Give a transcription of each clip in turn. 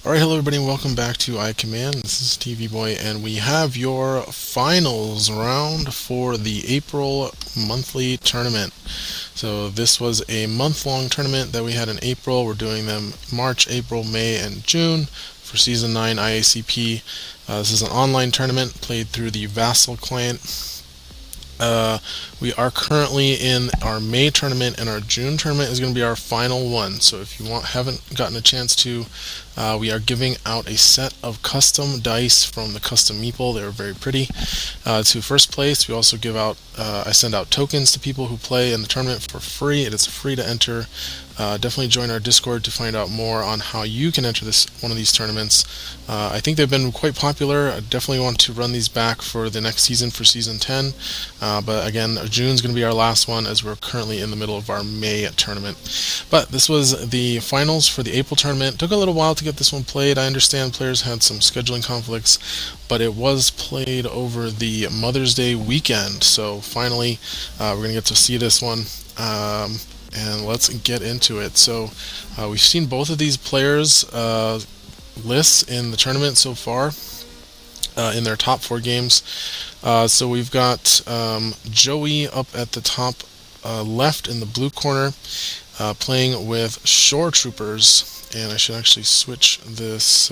Alright, hello everybody and welcome back to iCommand. This is TV Boy and we have your finals round for the April monthly tournament. So this was a month-long tournament that we had in April. We're doing them March, April, May, and June for Season 9 IACP. This is an online tournament played through the Vassal client. We are currently in our May tournament, and our June tournament is going to be our final one. So if you haven't gotten a chance to, we are giving out a set of custom dice from the custom meeple. They're very pretty. To first place, we also give out, I send out tokens to people who play in the tournament for free. It is free to enter. Definitely join our Discord to find out more on how you can enter one of these tournaments. I think they've been quite popular. I definitely want to run these back for the next season, for Season 10. But again, June's going to be our last one, as we're currently in the middle of our May tournament. But this was the finals for the April tournament. It took a little while to get this one played. I understand players had some scheduling conflicts, but it was played over the Mother's Day weekend. So finally, we're going to get to see this one. And let's get into it. So we've seen both of these players' lists in the tournament so far, in their top 4 games. So we've got Joey up at the top left in the blue corner, playing with Shoretroopers. And I should actually switch this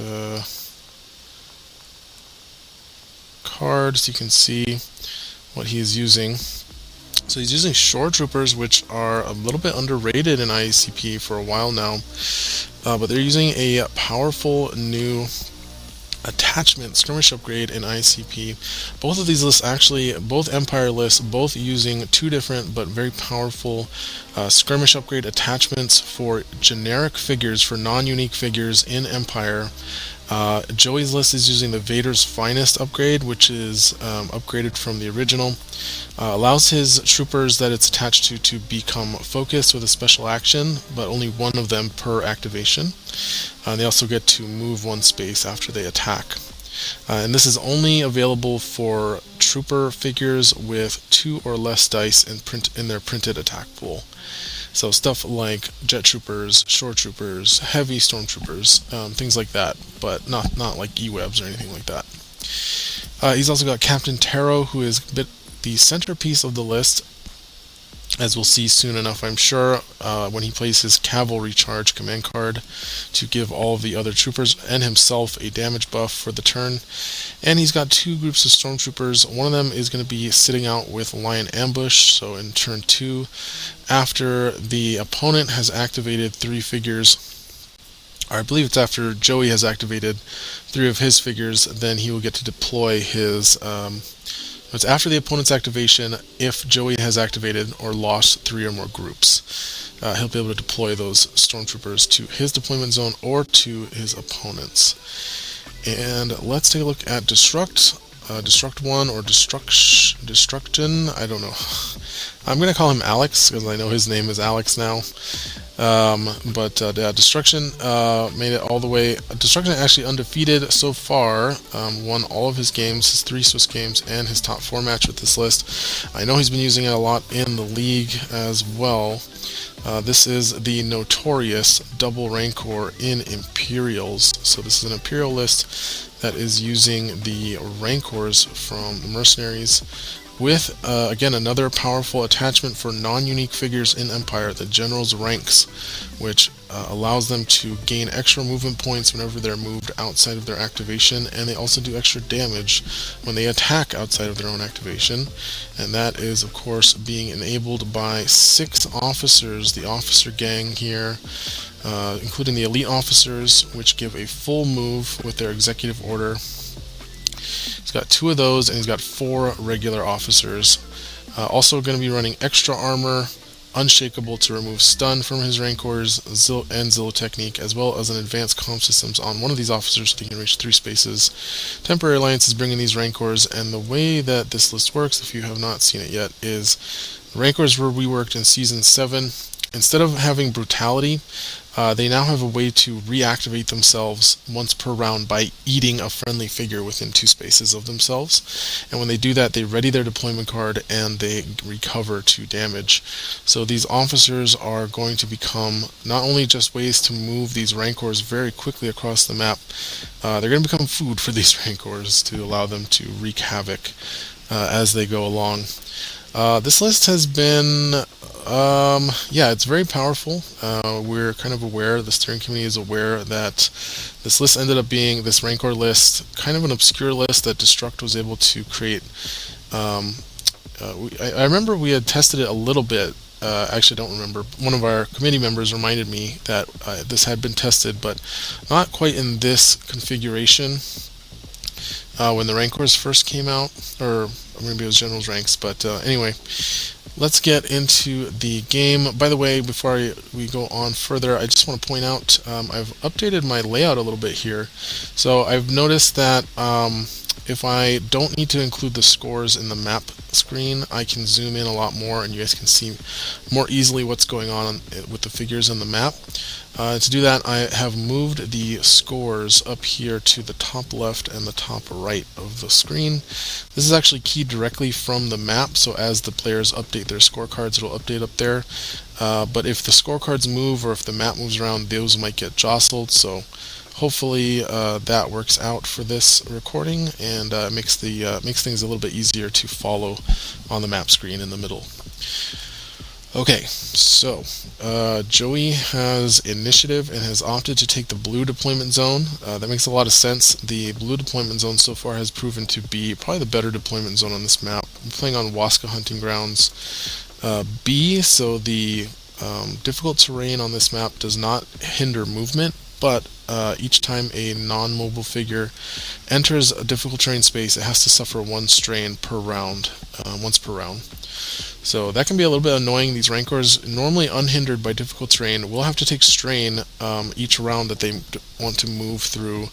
card so you can see what he is using. So he's using Shoretroopers, which are a little bit underrated in IACP for a while now, but they're using a powerful new attachment skirmish upgrade in IACP. Both of these lists, actually, both Empire lists, both using 2 different but very powerful skirmish upgrade attachments for generic figures, for non-unique figures in Empire. Joey's list is using the Vader's Finest upgrade, which is upgraded from the original. Allows his troopers that it's attached to become focused with a special action, but only one of them per activation. They also get to move 1 space after they attack. And this is only available for trooper figures with 2 or less dice in their printed attack pool. So stuff like jet troopers, shore troopers, heavy stormtroopers, things like that, but not like E-webs or anything like that. He's also got Captain Taro, who is the centerpiece of the list, as we'll see soon enough, I'm sure, when he plays his cavalry charge command card to give all of the other troopers and himself a damage buff for the turn. And he's got 2 groups of stormtroopers. One of them is going to be sitting out with Lion Ambush, so in turn 2, after the opponent has activated 3 figures, or I believe it's after Joey has activated 3 of his figures, then he will get to deploy his... It's after the opponent's activation if Joey has activated or lost 3 or more groups. He'll be able to deploy those stormtroopers to his deployment zone or to his opponents. And let's take a look at Destruct1 or Destruction, I don't know. I'm going to call him Alex because I know his name is Alex now. Destruction made it all the way. Destruction actually undefeated so far, won all of his games, his 3 Swiss games, and his top 4 match with this list. I know he's been using it a lot in the league as well. This is the notorious double Rancor in Imperials. So this is an Imperial list that is using the Rancors from the Mercenaries, with, again, another powerful attachment for non-unique figures in Empire, the General's Ranks, which allows them to gain extra movement points whenever they're moved outside of their activation, and they also do extra damage when they attack outside of their own activation. And that is, of course, being enabled by 6 officers, the officer gang here, including the elite officers, which give a full move with their executive order. He's got 2 of those, and he's got 4 regular officers. Also going to be running extra armor, unshakable to remove stun from his Rancors, and Zillow technique, as well as an advanced comm systems on one of these officers so they can reach 3 spaces. Temporary Alliance is bringing these Rancors, and the way that this list works, if you have not seen it yet, is Rancors were reworked in Season 7. instead of having brutality, they now have a way to reactivate themselves once per round by eating a friendly figure within 2 spaces of themselves. And when they do that, they ready their deployment card and they recover 2 damage. So these officers are going to become not only just ways to move these Rancors very quickly across the map, they're going to become food for these Rancors to allow them to wreak havoc as they go along. This list has been, yeah, it's very powerful. We're kind of aware, the steering committee is aware that this list ended up being, this Rancor list, kind of an obscure list that Destruct was able to create. I remember we had tested it a little bit. Actually, I don't remember. One of our committee members reminded me that this had been tested, but not quite in this configuration. When the Rancors first came out, or maybe it was General's Ranks, but anyway, let's get into the game. By the way, before we go on further, I just want to point out I've updated my layout a little bit here. So I've noticed that if I don't need to include the scores in the map screen, I can zoom in a lot more and you guys can see more easily what's going on with the figures on the map. To do that, I have moved the scores up here to the top left and the top right of the screen. This is actually keyed directly from the map, so as the players update their scorecards, it'll update up there. But if the scorecards move or if the map moves around, those might get jostled, so hopefully that works out for this recording and makes things a little bit easier to follow on the map screen in the middle. Okay, so Joey has initiative and has opted to take the blue deployment zone. That makes a lot of sense. The blue deployment zone so far has proven to be probably the better deployment zone on this map. I'm playing on Waska Hunting Grounds B, so the difficult terrain on this map does not hinder movement, but each time a non-mobile figure enters a difficult terrain space, it has to suffer 1 strain per round, once per round. So that can be a little bit annoying. These Rancors, normally unhindered by difficult terrain, will have to take strain each round that they want to move through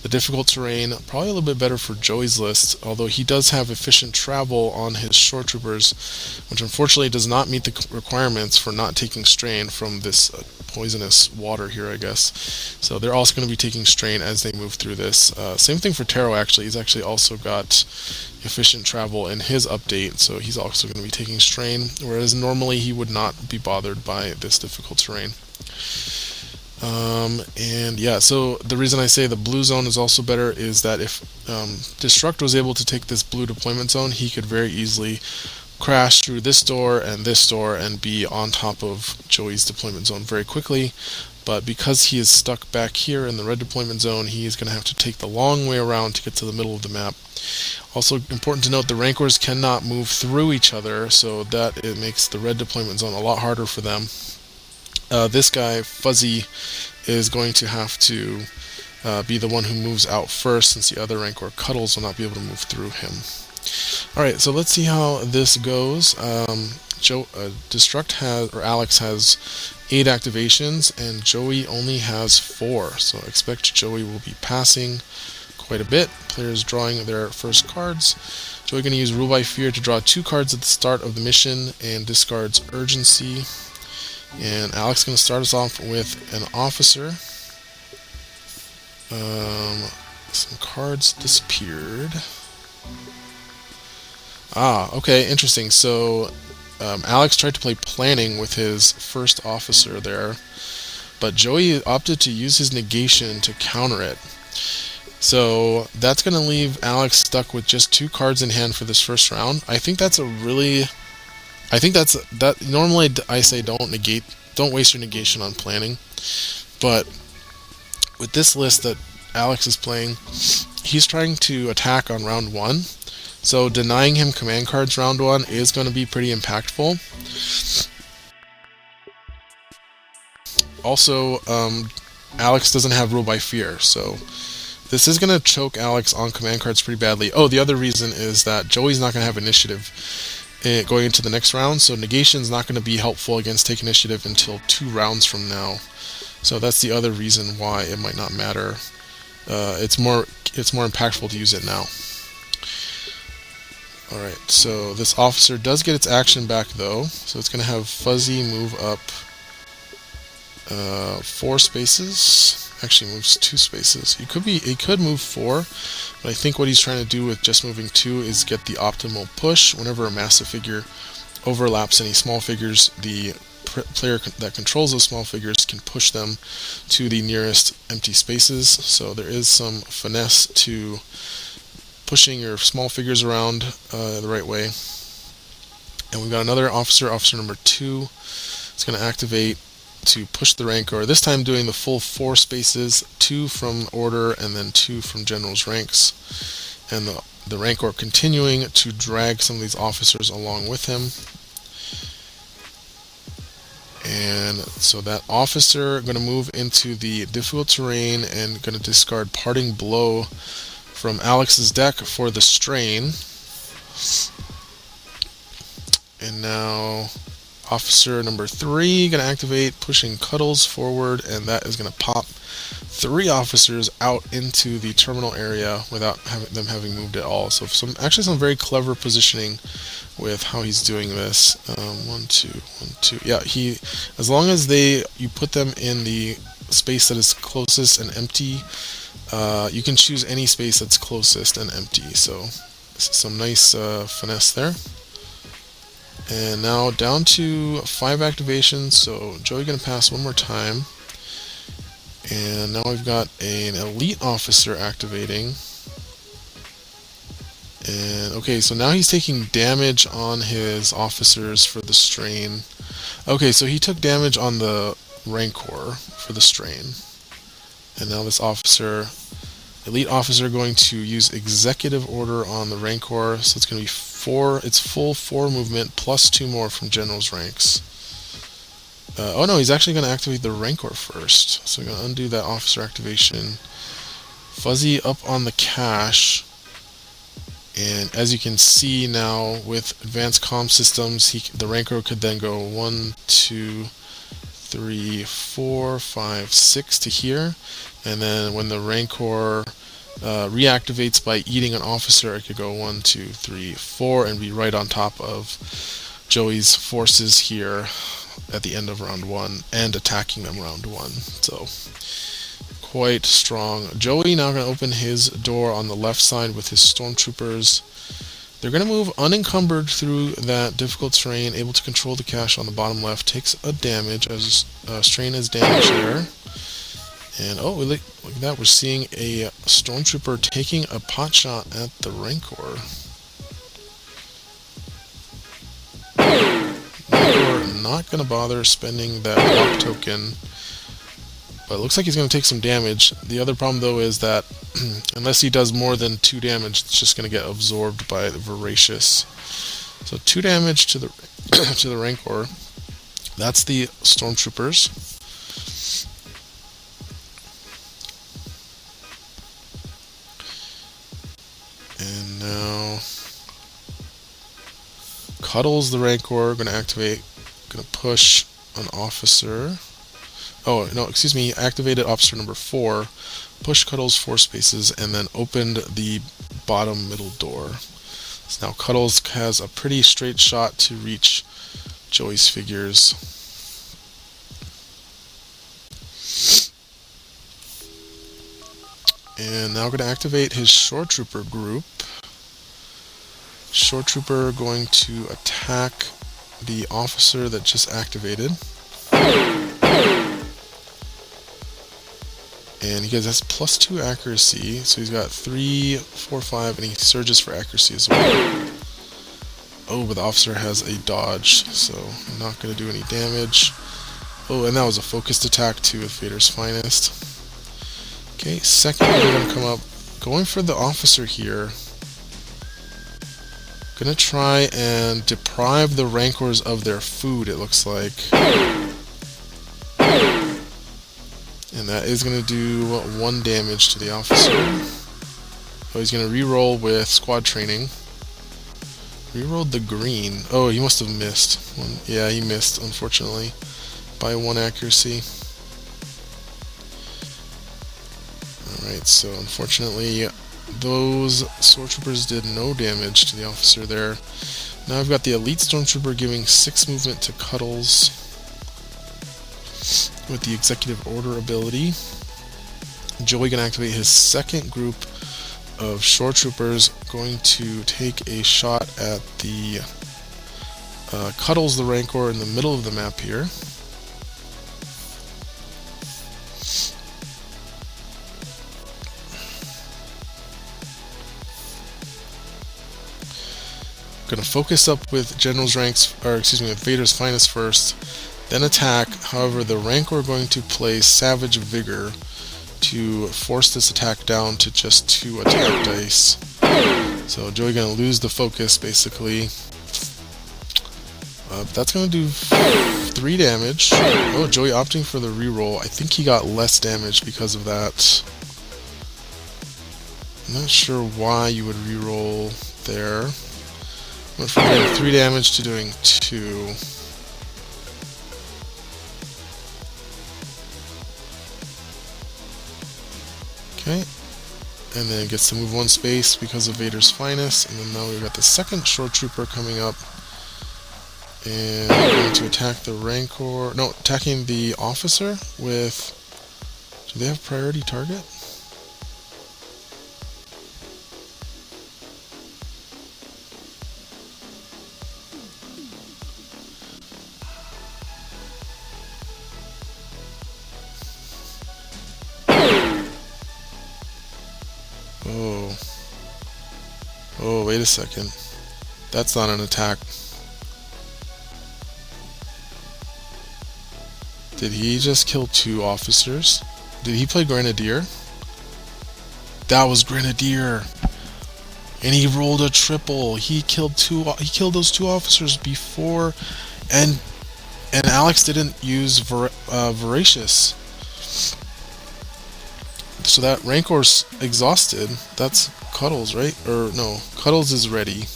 the difficult terrain. Probably a little bit better for Joey's list, although he does have efficient travel on his Shoretroopers, which unfortunately does not meet the requirements for not taking strain from this poisonous water here, I guess. So they're also going to be taking strain as they move through this. Same thing for Taro, actually. He's actually also got efficient travel in his update, so he's also going to be taking strain, whereas normally he would not be bothered by this difficult terrain. And yeah, so the reason I say the blue zone is also better is that if Destruct was able to take this blue deployment zone, he could very easily crash through this door and be on top of Joey's deployment zone very quickly. But because he is stuck back here in the red deployment zone, he is going to have to take the long way around to get to the middle of the map. Also important to note, the Rancors cannot move through each other, so that it makes the red deployment zone a lot harder for them. This guy, Fuzzy, is going to have to be the one who moves out first, since the other Rancor, Cuddles, will not be able to move through him. Alright, so let's see how this goes. Destruct has, or Alex has 8 activations, and Joey only has 4, so expect Joey will be passing quite a bit. Players drawing their first cards. Joey going to use Rule by Fear to draw 2 cards at the start of the mission and discards Urgency. And Alex going to start us off with an officer. Some cards disappeared. Okay, interesting. So Alex tried to play planning with his first officer there, but Joey opted to use his negation to counter it. So that's going to leave Alex stuck with just 2 cards in hand for this first round. I think that's normally I say don't waste your negation on planning, but with this list that Alex is playing, he's trying to attack on round 1. So denying him command cards round 1 is going to be pretty impactful. Also, Alex doesn't have Rule by Fear, so this is going to choke Alex on command cards pretty badly. Oh, the other reason is that Joey's not going to have initiative going into the next round, so negation is not going to be helpful against take initiative until 2 rounds from now. So that's the other reason why it might not matter. It's more impactful to use it now. Alright, so this officer does get its action back though, so it's going to have Fuzzy move up 4 spaces. Actually moves 2 spaces. He could move 4, but I think what he's trying to do with just moving 2 is get the optimal push. Whenever a massive figure overlaps any small figures, the player that controls those small figures can push them to the nearest empty spaces. So there is some finesse to pushing your small figures around the right way. And we've got another officer, officer number 2. It's going to activate to push the Rancor, this time doing the full 4 spaces, 2 from order and then 2 from general's ranks. And the Rancor continuing to drag some of these officers along with him. And so that officer going to move into the difficult terrain and going to discard Parting Blow from Alex's deck for the strain. And now officer number 3 going to activate, pushing Cuddles forward, and that is going to pop 3 officers out into the terminal area without them having moved at all. So actually some very clever positioning with how he's doing this. 1, 2, 1, 2. Yeah, as long as you put them in the space that is closest and empty, you can choose any space that's closest and empty. So some nice finesse there. And now down to 5 activations, so Joey going to pass one more time. And now we've got an elite officer activating. And okay, so now he's taking damage on his officers for the strain. Okay, so he took damage on the Rancor for the strain. And now this elite officer going to use executive order on the Rancor, so it's going to be it's full 4 movement plus 2 more from general's ranks. Oh no, he's actually going to activate the Rancor first. So we're going to undo that officer activation. Fuzzy up on the cache. And as you can see now, with advanced comm systems, the Rancor could then go 1, 2, 3, 4, 5, 6 to here. And then when the Rancor reactivates by eating an officer, it could go 1, 2, 3, 4 and be right on top of Joey's forces here at the end of round 1 and attacking them round 1. So quite strong. Joey now going to open his door on the left side with his Stormtroopers. They're going to move unencumbered through that difficult terrain, able to control the cache on the bottom left, takes a damage as strain is damage there. And oh, look at that, we're seeing a Stormtrooper taking a pot shot at the Rancor. Rancor not going to bother spending that block token, but it looks like he's going to take some damage. The other problem though is that unless he does more than 2 damage, it's just going to get absorbed by the Voracious. So 2 damage to the to the Rancor. That's the Stormtroopers. And now Cuddles the Rancor, going to activate, going to push an officer. Oh, no, excuse me, activated officer number 4, push Cuddles 4 spaces, and then opened the bottom middle door. So now Cuddles has a pretty straight shot to reach Joey's figures. And now going to activate his Shoretrooper group. Shoretrooper going to attack the officer that just activated. And he has +2 accuracy, so he's got 3, 4, 5, and he surges for accuracy as well. Oh, but the officer has a dodge, so not going to do any damage. Oh, and that was a focused attack too with Vader's Finest. Okay, second one going to come up, going for the officer here. Gonna try and deprive the Rancors of their food, it looks like. And that is going to do 1 damage to the officer. Oh, he's going to reroll with squad training. Rerolled the green. Oh, he must have missed. Yeah, he missed, unfortunately, by 1 accuracy. Alright, so unfortunately, those Stormtroopers did no damage to the officer there. Now I've got the Elite Stormtrooper giving 6 movement to Cuddles. with the executive order ability. Joey can activate his second group of shore troopers, going to take a shot at the Cuddles the Rancor in the middle of the map here. Gonna focus up with General's ranks, or excuse me, with Vader's finest first, then attack. However, the Rancor are going to play Savage Vigor to force this attack down to just 2 attack dice. So Joey gonna lose the focus basically. That's gonna do 3 damage. Oh, Joey opting for the reroll. I think he got less damage because of that. I'm not sure why you would reroll there. Went from doing 3 damage to doing 2. Okay. And then gets to move 1 space because of Vader's finest. And then now we've got the second shore trooper coming up. And we're going to attack the Rancor. No, attacking the officer with. Do they have priority target? Oh, wait a second. That's not an attack. Did he just kill 2 officers? Did he play Grenadier? That was Grenadier! And he rolled a triple. He killed those 2 officers before, and Alex didn't use Voracious. So that Rancor's exhausted. That's Cuddles, right? Or no, Cuddles is ready.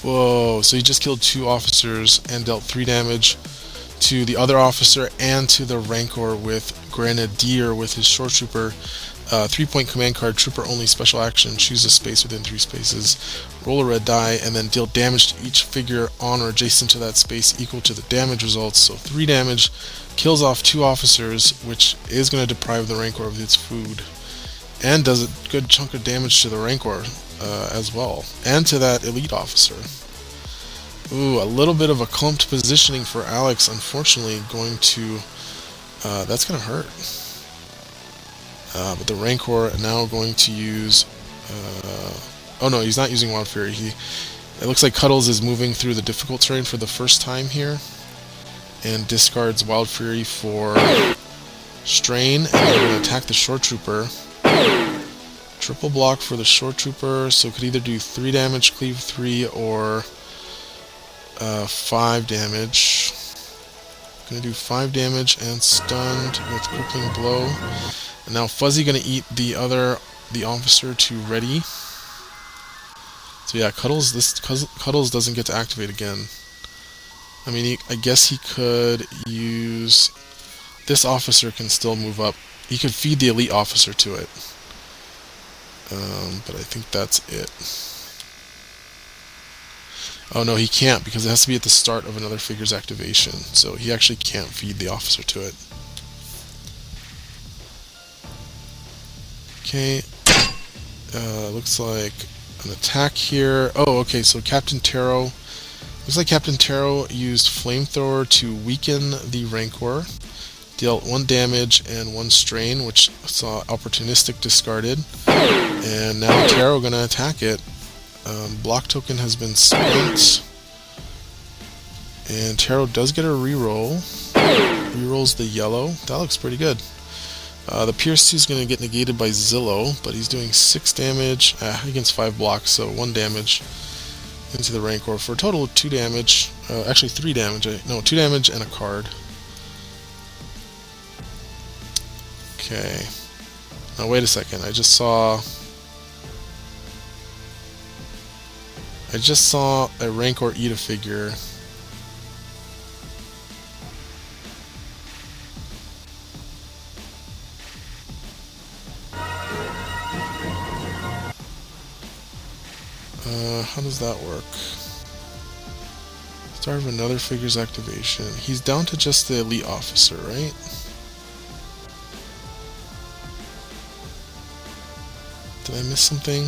Whoa, so he just killed 2 officers and dealt 3 damage to the other officer and to the Rancor with Grenadier with his shore trooper. 3-point command card, trooper only, special action, choose a space within 3 spaces, roll a red die, and then deal damage to each figure on or adjacent to that space equal to the damage results. So 3 damage, kills off 2 officers, which is going to deprive the Rancor of its food, and does a good chunk of damage to the Rancor as well, and to that elite officer. Ooh, a little bit of a clumped positioning for Alex, unfortunately, going to... that's going to hurt. But the Rancor now going to use... oh no, he's not using Wild Fury. It looks like Cuddles is moving through the difficult terrain for the first time here, and discards Wild Fury for Strain, and they're going to attack the Shore Trooper. Triple block for the Shore Trooper, so could either do 3 damage, cleave 3, or 5 damage. Going to do 5 damage and stunned with Crippling Blow. And now Fuzzy going to eat the officer to ready. So yeah, Cuddles doesn't get to activate again. I mean, I guess he could use... This officer can still move up. He could feed the elite officer to it. But I think that's it. Oh no, he can't, because it has to be at the start of another figure's activation. So he actually can't feed the officer to it. Okay. Looks like an attack here. Oh, okay, so Captain Taro... Looks like Captain Taro used Flamethrower to weaken the Rancor. Dealt 1 damage and 1 strain, which saw opportunistic discarded. And now Taro gonna attack it. Block token has been spent. And Taro does get a reroll. Rerolls the yellow. That looks pretty good. The Pierce 2 is going to get negated by Zillow, but he's doing 6 damage against 5 blocks, so 1 damage into the Rancor for a total of 2 damage. Actually 3 damage. No, 2 damage and a card. Okay. Now wait a second. I just saw a Rancor eat a figure. How does that work? Start of another figure's activation. He's down to just the elite officer, right? Did I miss something?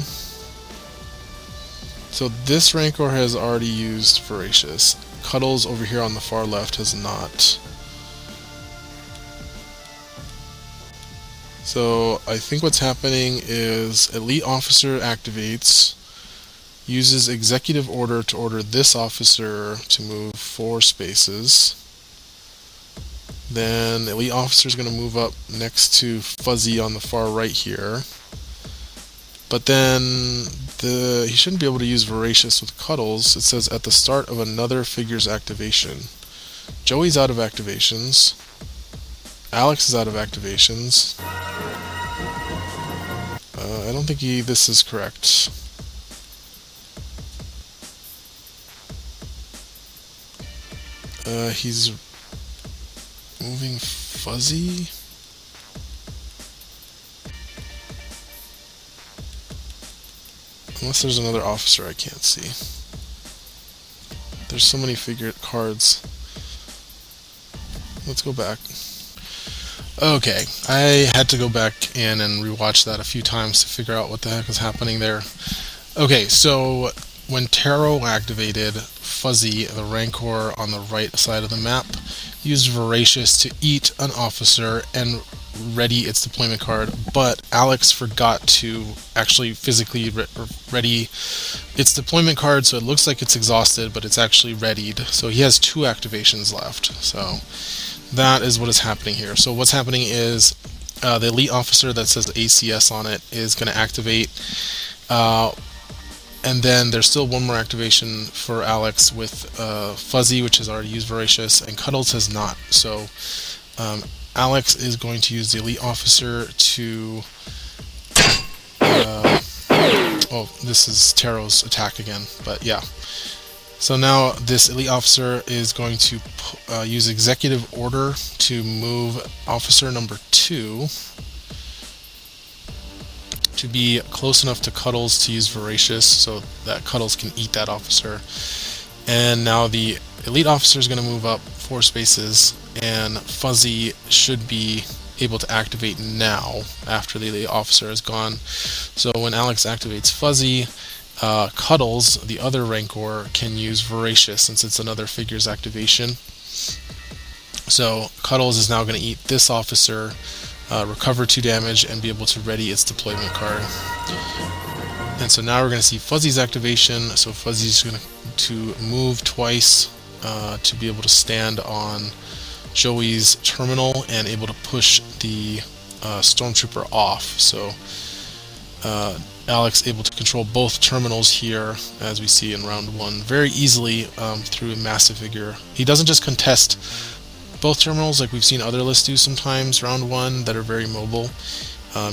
So this Rancor has already used Voracious. Cuddles over here on the far left has not. So I think what's happening is Elite Officer activates, uses Executive Order to order this officer to move 4 spaces. Then Elite Officer is going to move up next to Fuzzy on the far right here. But then he shouldn't be able to use Voracious with Cuddles. It says at the start of another figure's activation. Joey's out of activations. Alex is out of activations. I don't think this is correct. He's moving Fuzzy. Unless there's another officer I can't see. There's so many figure cards. Let's go back. Okay, I had to go back in and rewatch that a few times to figure out what the heck is happening there. Okay, so when Taro activated, Fuzzy, the Rancor on the right side of the map, used Voracious to eat an officer and ready its deployment card, but Alex forgot to actually physically ready its deployment card, so it looks like it's exhausted, but it's actually readied. So he has 2 activations left. So that is what is happening here. So what's happening is the elite officer that says ACS on it is going to activate, and then there's still one more activation for Alex with Fuzzy, which has already used Voracious, and Cuddles has not. So Alex is going to use the elite officer to oh, this is Taro's attack again, but yeah. So now this elite officer is going to use executive order to move officer number 2 to be close enough to Cuddles to use Voracious so that Cuddles can eat that officer. And now the elite officer is going to move up 4 spaces, and Fuzzy should be able to activate now after the elite officer is gone. So when Alex activates Fuzzy, Cuddles, the other Rancor, can use Voracious since it's another figure's activation. So Cuddles is now going to eat this officer, recover 2 damage, and be able to ready its deployment card. And so now we're going to see Fuzzy's activation. So Fuzzy's going to move twice to be able to stand on Joey's terminal and able to push the Stormtrooper off. So Alex able to control both terminals here, as we see in round 1, very easily through a massive figure. He doesn't just contest both terminals like we've seen other lists do sometimes round 1 that are very mobile.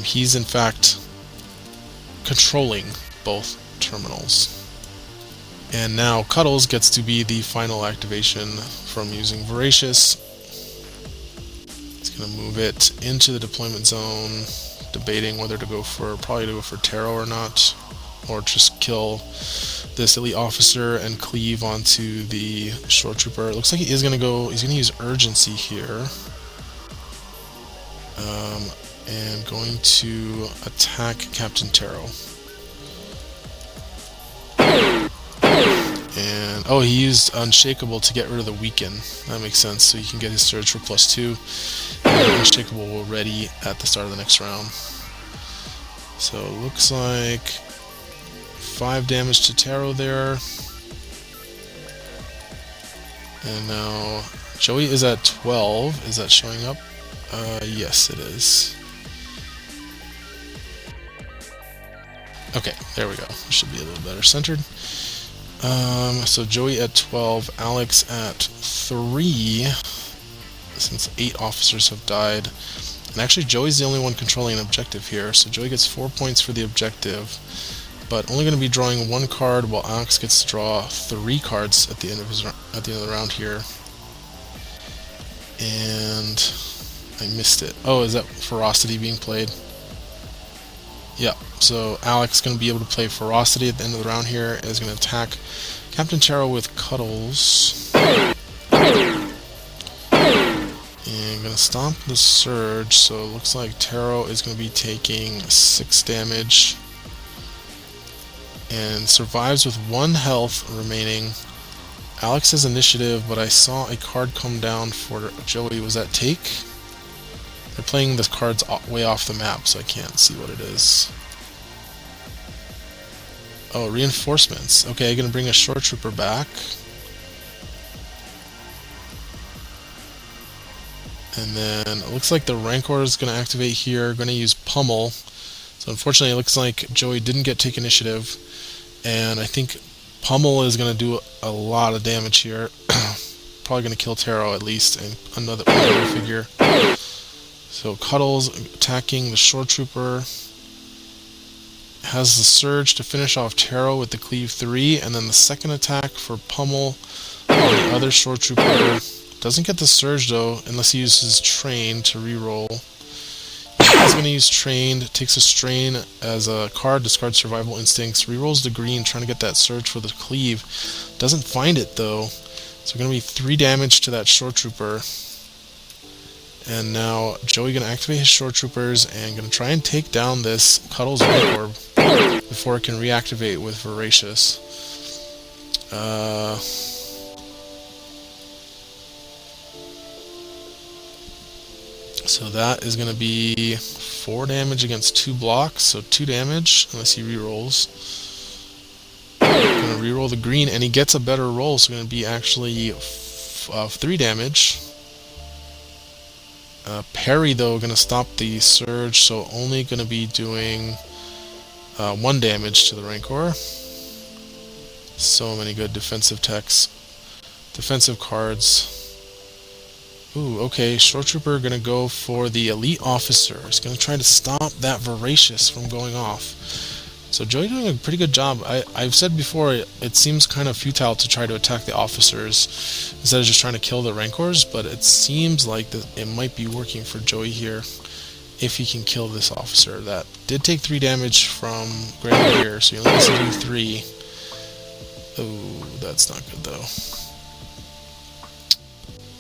He's in fact controlling both terminals. And now Cuddles gets to be the final activation from using Voracious. He's going to move it into the deployment zone, debating whether to go for, probably to go for Taro or not, or just kill this elite officer and cleave onto the Shoretrooper. It looks like he is going to go, he's going to use urgency here, and going to attack Captain Taro. And oh, he used Unshakable to get rid of the weaken. That makes sense. So you can get his surge for +2. And Unshakable will ready at the start of the next round. So it looks like 5 damage to Taro there. And now Joey is at 12. Is that showing up? Yes, it is. Okay, there we go. Should be a little better centered. So Joey at 12, Alex at 3, since 8 officers have died. And actually Joey's the only one controlling an objective here, so Joey gets 4 points for the objective, but only going to be drawing 1 card, while Alex gets to draw 3 cards at the end of the round here. And I missed it. Oh, is that Ferocity being played? Yeah, so Alex is going to be able to play Ferocity at the end of the round here. Is going to attack Captain Taro with Cuddles. And gonna stomp the surge, so it looks like Taro is gonna be taking 6 damage and survives with 1 health remaining. Alex has initiative, but I saw a card come down for Joey. Was that take? They're playing the cards way off the map, so I can't see what it is. Oh, reinforcements. Okay, gonna bring a Shoretrooper back. And then it looks like the Rancor is going to activate here, going to use Pummel. So unfortunately it looks like Joey didn't get take initiative, and I think Pummel is going to do a lot of damage here. Probably going to kill Taro at least, and another figure. So Cuddles attacking the Shoretrooper. Has the Surge to finish off Taro with the Cleave 3, and then the second attack for Pummel on the other Shoretrooper. Doesn't get the Surge though, unless he uses Train to reroll. He's going to use Trained, takes a Strain as a card, discards Survival Instincts, rerolls the green, trying to get that Surge for the Cleave. Doesn't find it though, so going to be 3 damage to that Shoretrooper. And now Joey going to activate his Shoretroopers and going to try and take down this Cuddles Rancor before it can reactivate with Voracious. So that is going to be 4 damage against 2 blocks, so 2 damage, unless he rerolls. Going to reroll the green, and he gets a better roll, so going to be actually 3 damage. Parry, though, going to stop the Surge, so only going to be doing 1 damage to the Rancor. So many good defensive techs. Defensive cards. Ooh, okay, Shoretrooper gonna go for the Elite Officer. He's gonna try to stop that Voracious from going off. So Joey doing a pretty good job. I've said before, it seems kind of futile to try to attack the officers instead of just trying to kill the Rancors, but it seems like it might be working for Joey here if he can kill this officer. That did take 3 damage from Grenadier, so he only has to do 3. Oh, that's not good though.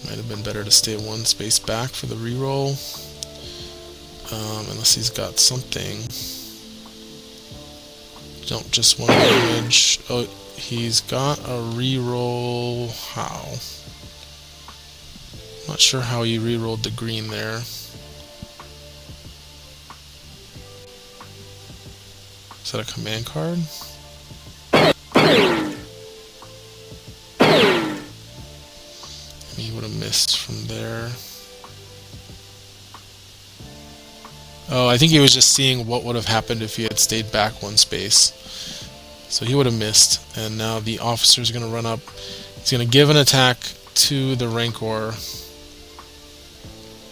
Might have been better to stay 1 space back for the reroll. Unless he's got something. Don't just 1 damage. Oh, he's got a reroll. How? Not sure how he rerolled the green there. Is that a command card? He would have missed from there. Oh, I think he was just seeing what would have happened if he had stayed back 1 space. So he would have missed. And now the officer is going to run up. He's going to give an attack to the Rancor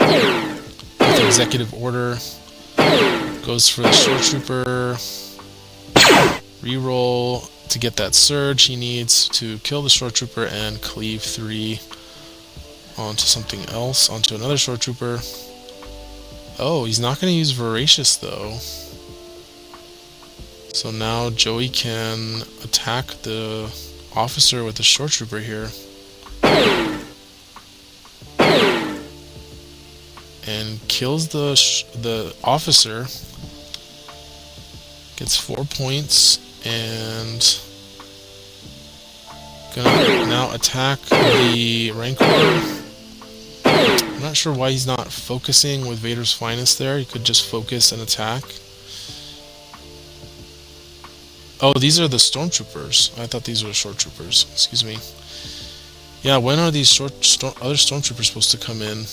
with Executive Order. Goes for the Shoretrooper. Reroll to get that Surge he needs to kill the Shoretrooper and Cleave 3 onto something else, onto another Shoretrooper. Oh, he's not going to use Voracious though. So now Joey can attack the officer with the Shoretrooper here. And kills the officer. Gets 4 points and gonna now attack the Rancor. I'm not sure why he's not focusing with Vader's Finest there. He could just focus and attack. Oh, these are the Stormtroopers. I thought these were the Shoretroopers. Excuse me. Yeah, when are these other Stormtroopers supposed to come in?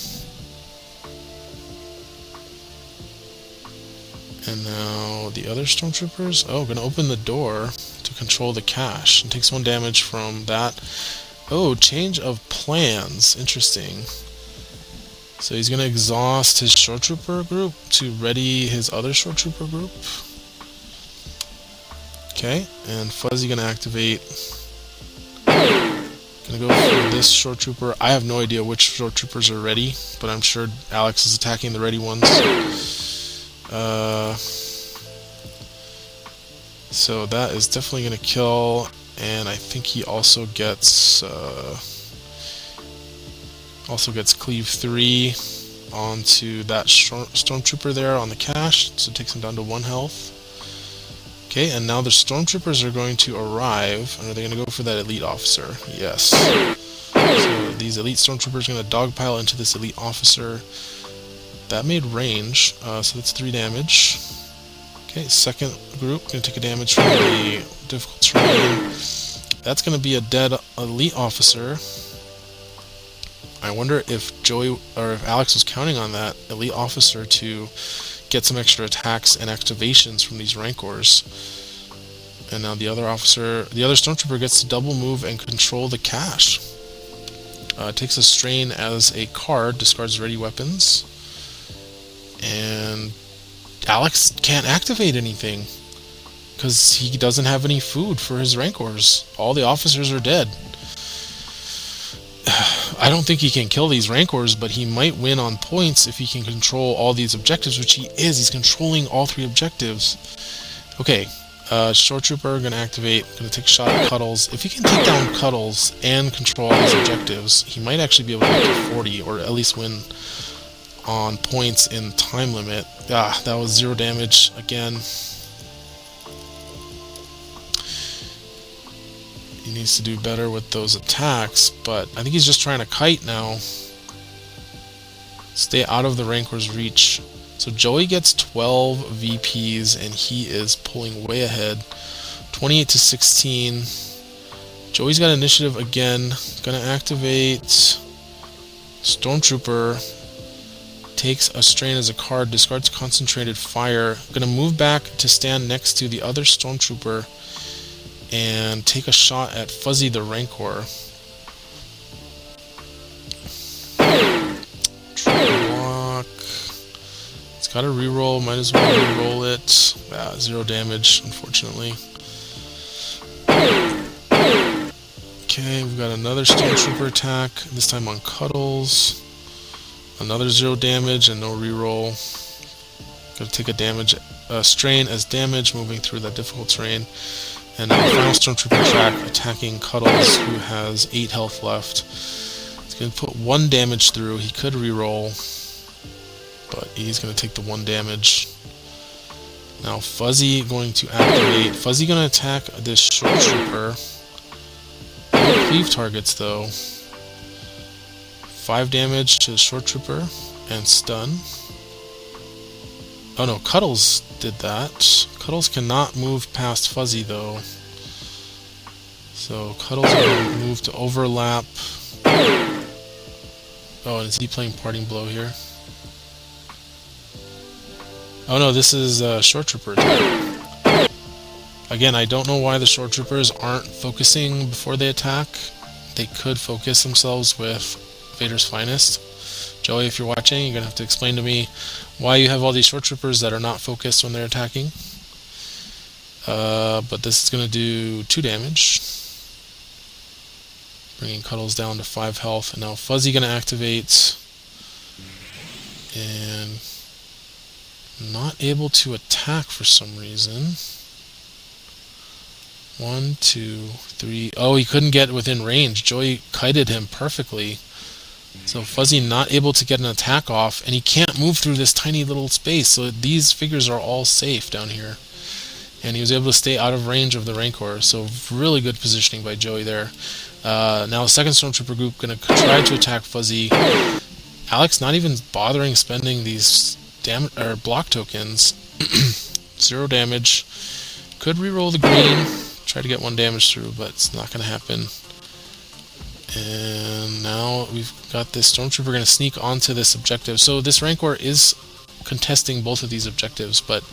And now the other Stormtroopers? Oh, gonna open the door to control the cache. And takes 1 damage from that. Oh, change of plans. Interesting. So he's going to exhaust his Shoretrooper group to ready his other Shoretrooper group. Okay, and Fuzzy going to activate. Going to go for this Shoretrooper. I have no idea which Shoretroopers are ready, but I'm sure Alex is attacking the ready ones. So that is definitely going to kill, and I think he also gets... Also gets cleave 3 onto that stormtrooper there on the cache, so it takes him down to 1 health. Okay, and now the stormtroopers are going to arrive, and are they going to go for that elite officer? Yes. So these elite stormtroopers are going to dogpile into this elite officer. That made range, so that's 3 damage. Okay, second group going to take a damage from the difficult terrain. That's going to be a dead elite officer. I wonder if Alex was counting on that elite officer to get some extra attacks and activations from these Rancors. And now the other stormtrooper gets to double move and control the cache. Takes a strain as a card, discards ready weapons, and Alex can't activate anything because he doesn't have any food for his Rancors. All the officers are dead. I don't think he can kill these Rancors, but he might win on points if he can control all these objectives, which he is. He's controlling all 3 objectives. Okay, Shoretrooper going to activate, going to take a shot at Cuddles. If he can take down Cuddles and control all these objectives, he might actually be able to get to 40, or at least win on points in time limit. That was 0 damage again. He needs to do better with those attacks, but I think he's just trying to kite now. Stay out of the Rancor's reach. So Joey gets 12 VPs and he is pulling way ahead. 28 to 16. Joey's got initiative again. Gonna activate Stormtrooper. Takes a strain as a card, discards concentrated fire. Gonna move back to stand next to the other Stormtrooper and take a shot at Fuzzy the Rancor. Block. It's got a reroll, might as well reroll it. 0 damage, unfortunately. Okay, we've got another Stormtrooper attack, this time on Cuddles. Another 0 damage and no reroll. Gotta take a strain as damage, moving through that difficult terrain. And now the final Stormtrooper attack attacking Cuddles, who has 8 health left. He's going to put 1 damage through. He could reroll, but he's going to take the 1 damage. Now Fuzzy going to activate. Fuzzy going to attack this Shoretrooper. No cleave targets though. 5 damage to the Shoretrooper and stun. Oh no, Cuddles did that. Cuddles cannot move past Fuzzy though. So Cuddles will move to overlap. Oh, and is he playing Parting Blow here? Oh no, this is a Shoretrooper attack. Again, I don't know why the Shoretroopers aren't focusing before they attack. They could focus themselves with Vader's Finest. Joey, if you're watching, you're going to have to explain to me why you have all these Shoretroopers that are not focused when they're attacking. But this is going to do 2 damage. Bringing Cuddles down to 5 health. And now Fuzzy going to activate. And not able to attack for some reason. 1, 2, 3. Oh, he couldn't get within range. Joey kited him perfectly. So Fuzzy not able to get an attack off, and he can't move through this tiny little space, so these figures are all safe down here. And he was able to stay out of range of the Rancor, so really good positioning by Joey there. Now the second Stormtrooper group going to try to attack Fuzzy. Alex not even bothering spending these block tokens. 0 damage. Could reroll the green, try to get 1 damage through, but it's not going to happen. And now we've got this Stormtrooper going to sneak onto this objective. So this Rancor is contesting both of these objectives, but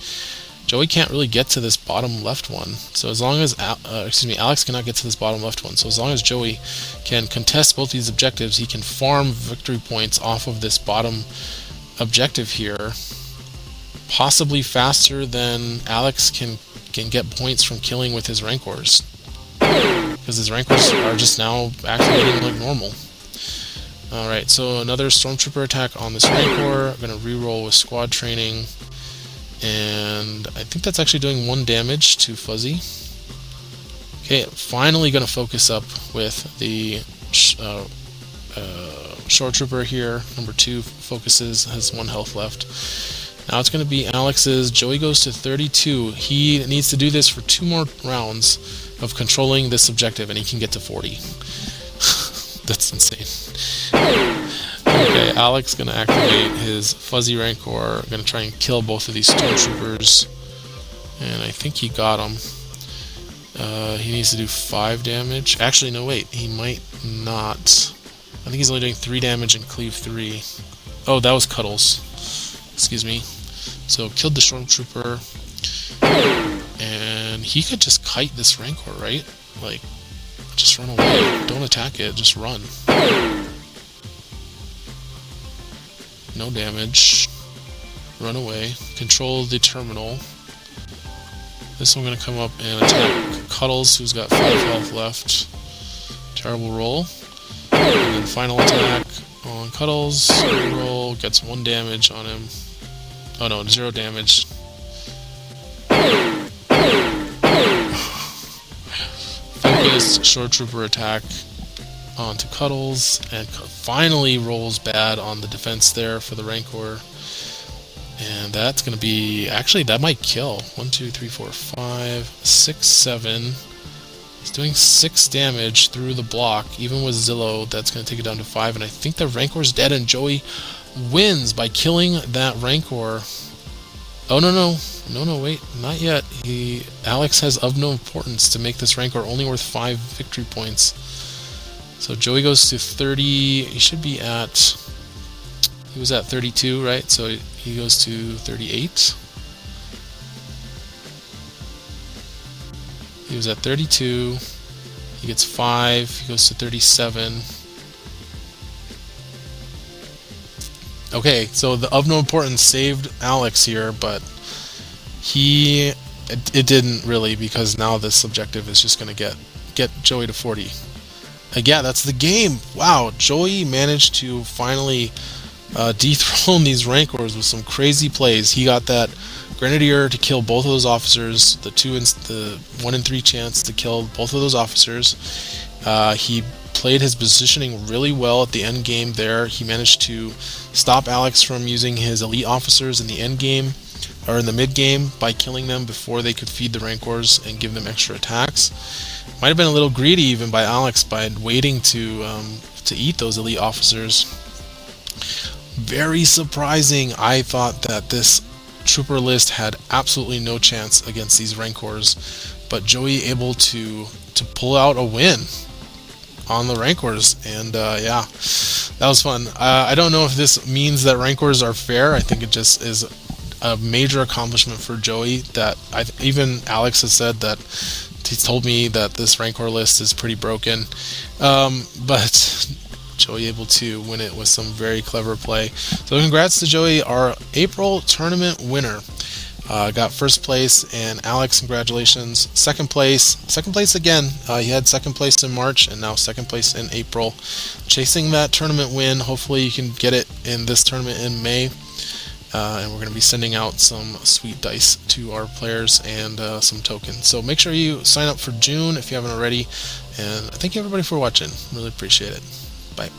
Joey can't really get to this bottom left one. So as long as Alex cannot get to this bottom left one. So as long as Joey can contest both these objectives, he can farm victory points off of this bottom objective here, possibly faster than Alex can get points from killing with his Rancors. Because his Rancors are just now activating like normal. Alright, so another Stormtrooper attack on this Rancor. I'm going to reroll with squad training. And I think that's actually doing 1 damage to Fuzzy. Okay, finally going to focus up with the Shoretrooper here, number 2, focuses, has 1 health left. Now it's going to be Alex's. Joey goes to 32. He needs to do this for 2 more rounds of controlling this objective, and he can get to 40. That's insane. Okay, Alex going to activate his Fuzzy Rancor. Going to try and kill both of these Stormtroopers. And I think he got him. He needs to do 5 damage. Actually, no, wait. He might not. I think he's only doing 3 damage and cleave 3. Oh, that was Cuddles. Excuse me. So, killed the Stormtrooper. And he could just kite this Rancor, right? Like, just run away. Don't attack it. Just run. No damage. Run away. Control the terminal. This one going to come up and attack Cuddles, who's got 5 health left. Terrible roll. And then final attack on Cuddles. Roll, gets 1 damage on him. Oh no, 0 damage. Focused Shoretrooper attack onto Cuddles, and finally rolls bad on the defense there for the Rancor. And that's going to be, actually that might kill. 1, 2, 3, 4, 5, 6, 7. He's doing 6 damage through the block. Even with Zillow, that's going to take it down to 5. And I think the Rancor's dead, and Joey wins by killing that Rancor. Oh, no, wait, not yet. Alex has of no importance to make this Rancor only worth 5 victory points. So Joey goes to 30. He should be at... He was at 32, right? So he goes to 38. He was at 32. He gets 5. He goes to 37. Okay, so the of no importance saved Alex here, but it didn't really, because now this objective is just going to get Joey to 40. Yeah, that's the game. Wow, Joey managed to finally dethrone these Rancors with some crazy plays. He got that Grenadier to kill both of those officers, the 1 in 3 chance to kill both of those officers. He played his positioning really well at the end game there. He managed to stop Alex from using his elite officers in the end game, or in the mid game, by killing them before they could feed the Rancors and give them extra attacks. Might have been a little greedy even by Alex by waiting to eat those elite officers. Very surprising. I thought that this trooper list had absolutely no chance against these Rancors, but Joey able to pull out a win on the Rancors, and yeah, that was fun. I don't know if this means that Rancors are fair. I think it just is a major accomplishment for Joey. That even Alex has said that he's told me that this Rancor list is pretty broken, but Joey able to win it with some very clever play. So congrats to Joey, our April tournament winner. Got first place, and Alex, congratulations. Second place again. He had second place in March, and now second place in April. Chasing that tournament win. Hopefully you can get it in this tournament in May. And we're going to be sending out some sweet dice to our players and some tokens. So make sure you sign up for June if you haven't already. And thank you everybody for watching. Really appreciate it. Bye.